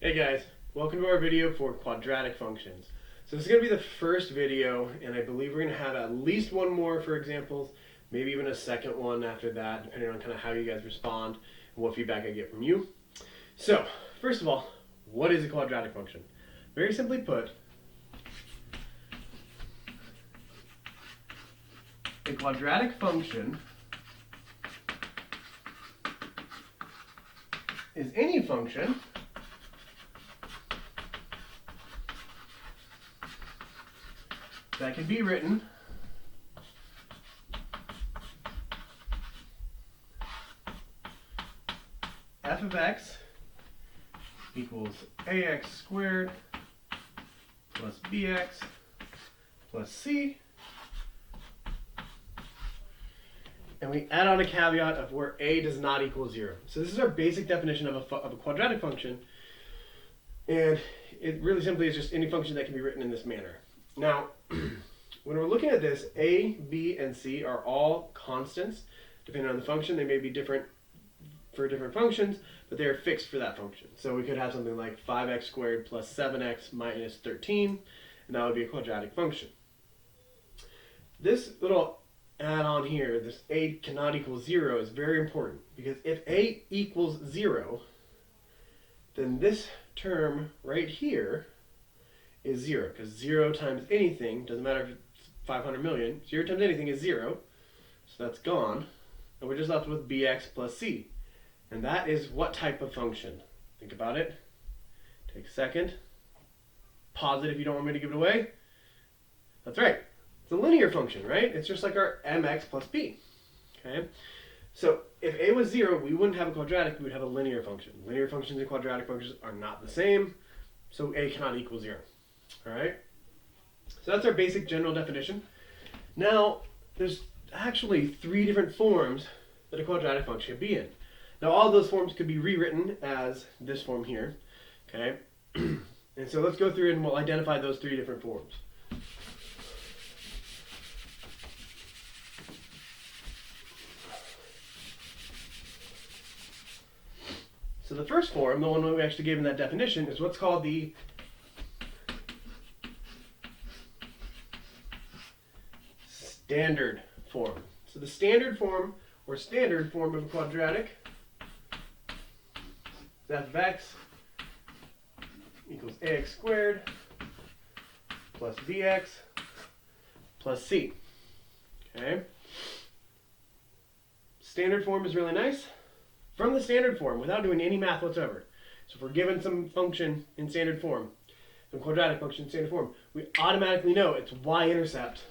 Hey guys, welcome to our video for quadratic functions. So this is going to be the first video, and I believe we're going to have at least one more for examples, maybe even a second one after that, depending on kind of how you guys respond and what feedback I get from you. So, first of all, what is a quadratic function? Very simply put, a quadratic function is any function that can be written f of x equals ax squared plus bx plus c, and we add on a caveat of where a does not equal 0. So this is our basic definition of a quadratic function, and it really simply is just any function that can be written in this manner. Now, when we're looking at this, a, b, and c are all constants. Depending on the function, they may be different for different functions, but they are fixed for that function. So we could have something like 5x squared plus 7x minus 13, and that would be a quadratic function. This little add-on here, this a cannot equal 0, is very important, because if a equals 0, then this term right here is 0, because 0 times anything, doesn't matter if it's 500 million, 0 times anything is 0, so that's gone, and we're just left with bx plus c. And that is what type of function? Think about it. Take a second. Pause it if you don't want me to give it away. That's right. It's a linear function, right? It's just like our mx plus b. Okay? So if a was 0, we wouldn't have a quadratic, we would have a linear function. Linear functions and quadratic functions are not the same, so a cannot equal 0. All right? So that's our basic general definition. Now, there's actually 3 different forms that a quadratic function can be in. Now, all of those forms could be rewritten as this form here. Okay? And so let's go through and we'll identify those 3 different forms. So the first form, the one that we actually gave in that definition, is what's called the standard form. So the standard form, or standard form of a quadratic, is f of x equals ax squared plus bx plus c. Okay? Standard form is really nice. From the standard form, without doing any math whatsoever, so if we're given some function in standard form, some quadratic function in standard form, we automatically know it's y-intercept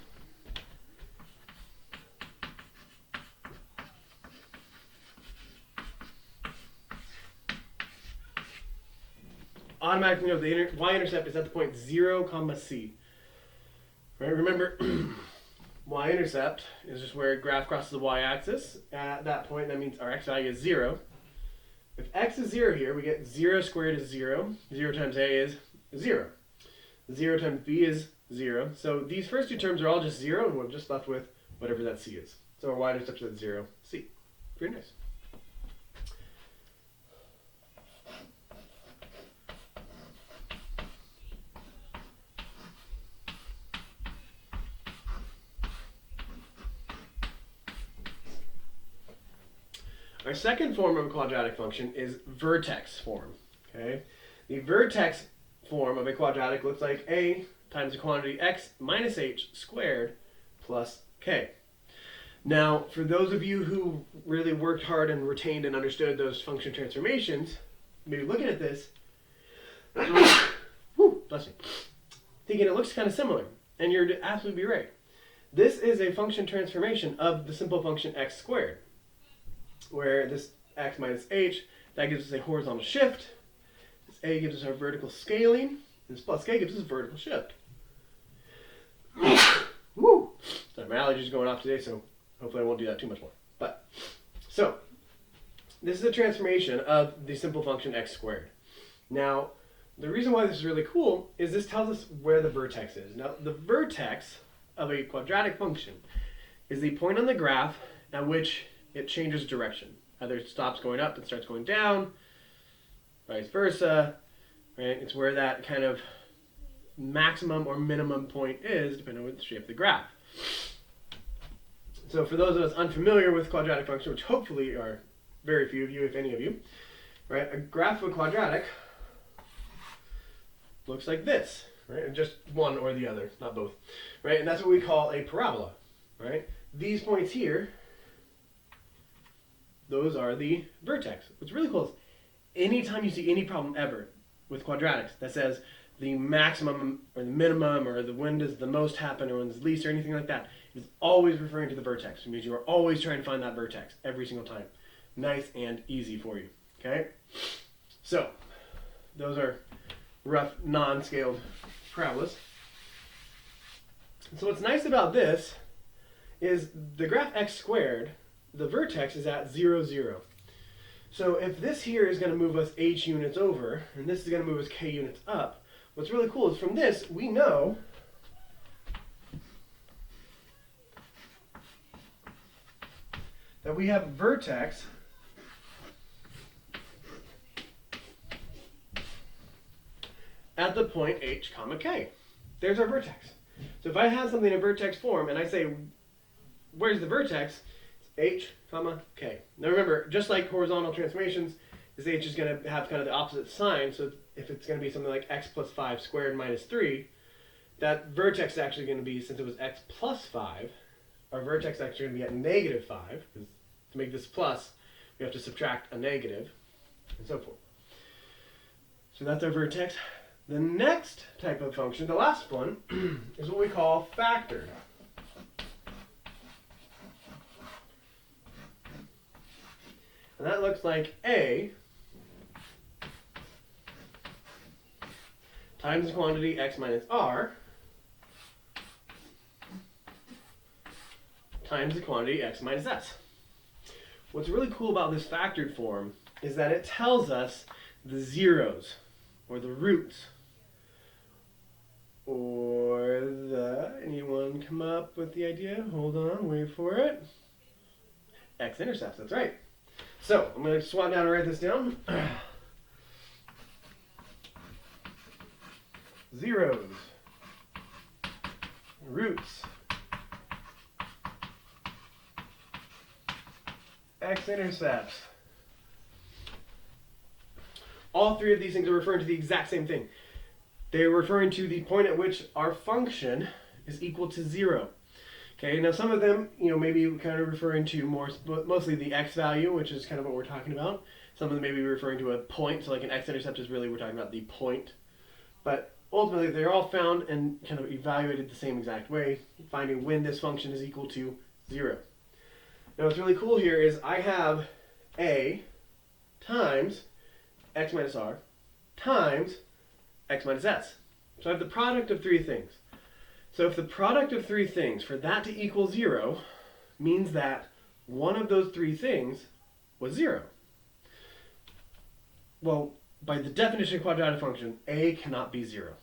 automatically know the y-intercept is at the point 0, c. Right? Remember, y-intercept is just where a graph crosses the y-axis. At that point, that means our x value is 0. If x is 0 here, we get 0 squared is 0. 0 times a is 0. 0 times b is 0. So these first 2 terms are all just 0, and we're just left with whatever that c is. So our y-intercept is at 0, c. Pretty nice. Our second form of a quadratic function is vertex form. Okay? The vertex form of a quadratic looks like a times the quantity x minus h squared plus k. Now, for those of you who really worked hard and retained and understood those function transformations, maybe looking at this, whew, bless me, thinking it looks kind of similar, and you're absolutely right. This is a function transformation of the simple function x squared, where this x minus h, that gives us a horizontal shift, this a gives us our vertical scaling, and this plus k gives us a vertical shift. Woo! Sorry, my allergies are going off today, so hopefully I won't do that too much more. But, so, this is a transformation of the simple function x squared. Now, the reason why this is really cool is this tells us where the vertex is. Now, the vertex of a quadratic function is the point on the graph at which it changes direction. Either it stops going up and starts going down, vice versa, right? It's where that kind of maximum or minimum point is, depending on the shape of the graph. So for those of us unfamiliar with quadratic function, which hopefully are very few of you, if any of you, right? A graph of a quadratic looks like this, right? And just one or the other, not both, right? And that's what we call a parabola, right? These points here, those are the vertex. What's really cool is anytime you see any problem ever with quadratics that says the maximum or the minimum or the when does the most happen or when does least or anything like that, it's always referring to the vertex. It means you are always trying to find that vertex every single time. Nice and easy for you, okay? So, those are rough non-scaled parabolas. So what's nice about this is the graph x squared, the vertex is at 0, 0. So if this here is going to move us h units over, and this is going to move us k units up, what's really cool is from this, we know that we have vertex at the point h comma k. There's our vertex. So if I have something in vertex form and I say, where's the vertex? It's h comma k. Now remember, just like horizontal transformations, this h is going to have kind of the opposite sign. So if it's going to be something like x plus 5 squared minus 3, that vertex is actually going to be, since it was x plus 5, our vertex is actually going to be at negative 5. Because to make this plus, we have to subtract a negative, and so forth. So that's our vertex. The next type of function, the last one, is what we call factored. And that looks like a times the quantity x minus r times the quantity x minus s. What's really cool about this factored form is that it tells us the zeros, or the roots, or the, anyone come up with the idea? Hold on, wait for it. X-intercepts, that's right. So, I'm going to swap down and write this down. Zeros, roots, x-intercepts. All three of these things are referring to the exact same thing. They're referring to the point at which our function is equal to 0. Okay, now some of them, maybe kind of referring to mostly the x value, which is kind of what we're talking about. Some of them may be referring to a point, so like an x-intercept is really, we're talking about the point. But ultimately, they're all found and kind of evaluated the same exact way, finding when this function is equal to 0. Now what's really cool here is I have a times x minus r times x minus s. So I have the product of three things. So if the product of three things, for that to equal 0, means that one of those three things was 0. Well, by the definition of quadratic function, a cannot be 0.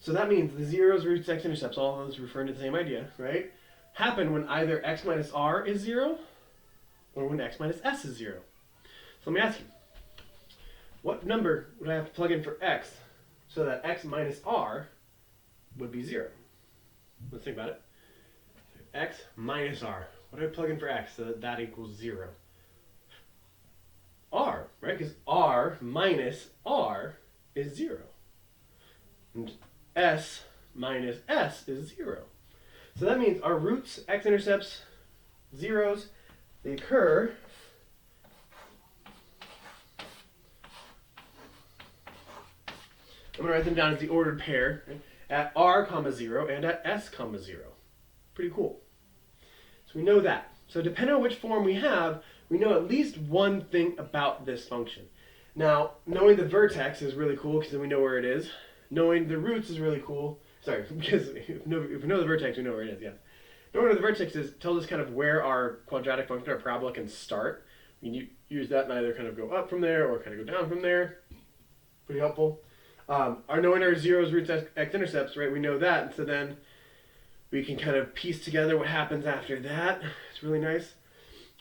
So that means the zeros, roots, x-intercepts, all of those referring to the same idea, right, happen when either x minus r is 0 or when x minus s is 0. So let me ask you, what number would I have to plug in for x so that x minus r would be 0? Let's think about it. X minus r. What do I plug in for x so that that equals 0? R, right? Because r minus r is 0. And s minus s is 0. So that means our roots, x-intercepts, zeros, they occur I'm going to write them down as the ordered pair, right, at r comma 0 and at s comma 0. Pretty cool. So we know that. So depending on which form we have, we know at least one thing about this function. Now, knowing the vertex is really cool because then we know where it is. Knowing the roots is really cool. Sorry, because if we know the vertex, we know where it is, yes. Knowing where the vertex is tells us kind of where our quadratic function, our parabola, can start. We can use that and either kind of go up from there or kind of go down from there. Pretty helpful. Our knowing our zeros, roots, x-intercepts, right, we know that, and so then we can kind of piece together what happens after that. It's really nice.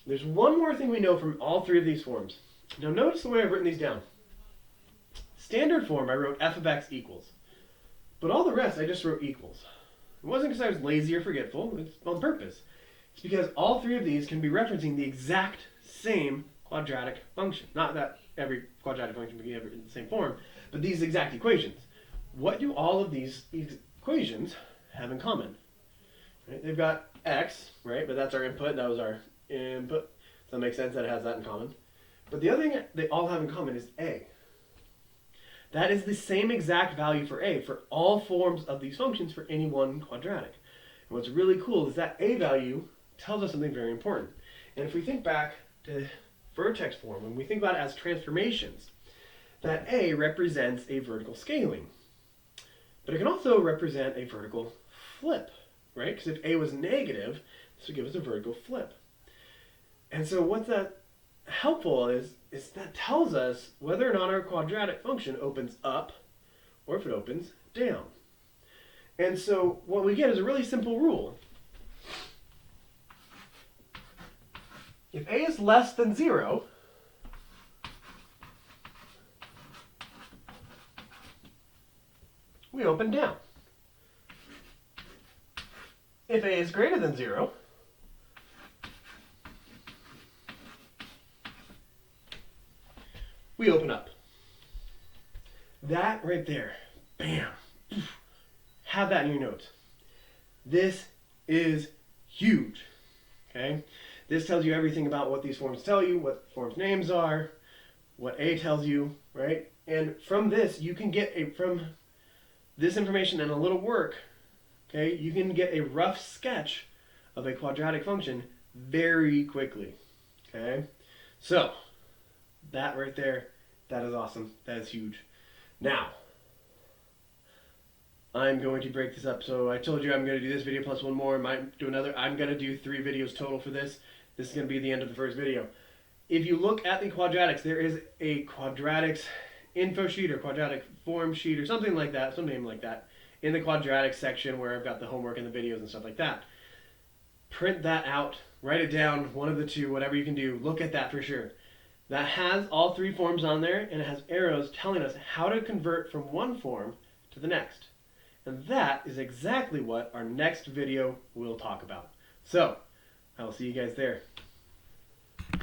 There's one more thing we know from all three of these forms. Now notice the way I've written these down. standard form, I wrote f of x equals. But all the rest, I just wrote equals. It wasn't because I was lazy or forgetful. It's on purpose. It's because all three of these can be referencing the exact same quadratic function. Not that every quadratic function can be in the same form, but these exact equations. What do all of these equations have in common? Right? They've got x, right? But that's our input. That was our input. So that makes sense that it has that in common. But the other thing they all have in common is a. That is the same exact value for a for all forms of these functions for any one quadratic. And what's really cool is that a value tells us something very important. And if we think back to vertex form, when we think about it as transformations, that a represents a vertical scaling. But it can also represent a vertical flip, right? Because if a was negative, this would give us a vertical flip. And so what's that helpful is that tells us whether or not our quadratic function opens up or if it opens down. And so what we get is a really simple rule. If a is less than 0, we open down. If a is greater than 0, we open up. That right there, bam, have that in your notes. This is huge, okay? This tells you everything about what these forms tell you, what forms names are, what a tells you, right? And from this, you can get from this information and a little work, okay, you can get a rough sketch of a quadratic function very quickly, okay? So, that right there, that is awesome. That is huge. Now, I'm going to break this up. So I told you I'm going to do this video plus one more. Might do another. I'm going to do 3 videos total for this. This is going to be the end of the first video. If you look at the quadratics, there is a quadratics info sheet or quadratic form sheet or something like that, some name like that, in the quadratics section where I've got the homework and the videos and stuff like that. Print that out, write it down, one of the two, whatever you can do. Look at that for sure. That has all 3 forms on there, and it has arrows telling us how to convert from one form to the next. And that is exactly what our next video will talk about. So, I will see you guys there.